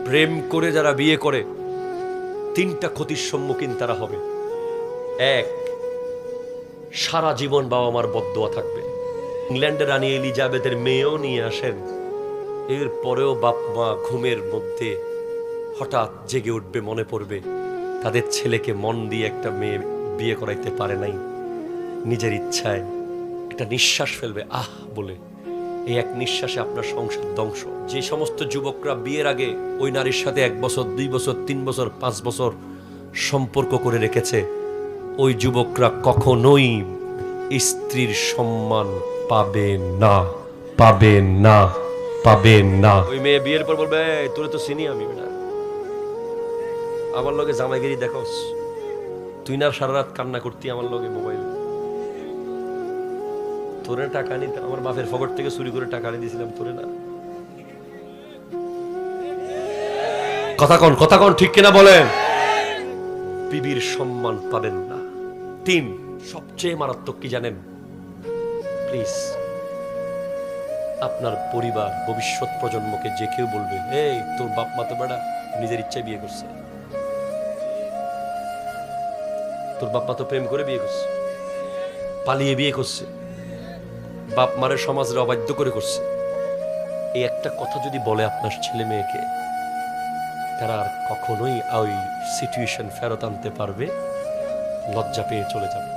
প্রেম করে যারা বিয়ে করে তিনটা ক্ষতির সম্মুখীন তারা হবে। এক, সারা জীবন বাবা মার বদদোয়া থাকবে। ইংল্যান্ডের রানী এলিজাবেথের মেয়েও নিয়ে আসেন, এর পরেও বাপ মা ঘুমের মধ্যে হঠাৎ জেগে উঠবে, মনে পড়বে তাদের ছেলেকে মন দিয়ে একটা মেয়ে বিয়ে করাইতে পারে নাই, নিজের ইচ্ছায় একটা নিঃশ্বাস ফেলবে আহ বলে। এই এক নিঃশ্বাসে আপনার সংসার ধ্বংস। যে সমস্ত যুবকরা বিয়ের আগে ওই নারীর সাথে 1 বছর 2 বছর 3 বছর 5 বছর সম্পর্ক করে রেখেছে, ওই যুবকরা কখনোই স্ত্রীর সম্মান পাবে না, পাবে না, পাবে না। ওই মেয়ে বিয়ের পর বলবে তোরে তো চিনি আমি না, আমার লগে জামাইগিরি দেখোস, তুই না সারা রাত কান্না করতি আমার লগে মোবাইল, তোরে টাকা নিতে আমার বাপের পকেট থেকে চুরি করে টাকা আনি দিয়েছিলাম তোরে না। কথা কন ঠিক কিনা বলেন? বিবির সম্মান পাবেন না। 3, সবচেয়ে মারাত্মক কি জানেন? প্লিজ আপনার পরিবার, ভবিষ্যৎ প্রজন্মকে যে কেউ বলবে এই তোর বাপ মা তো বেটা নিজের ইচ্ছায় বিয়ে করছে, তোর বাপ মা তো প্রেম করে বিয়ে করছে, পালিয়ে বিয়ে করছে, বাপ মারের সমাজের অবাধ্য করে করছে, এই একটা কথা যদি বলে আপনার ছেলে মেয়েকে, তারা আর কখনোই ওই সিচুয়েশন ফেরত আনতে পারবে, লজ্জা পেয়ে চলে যাবে।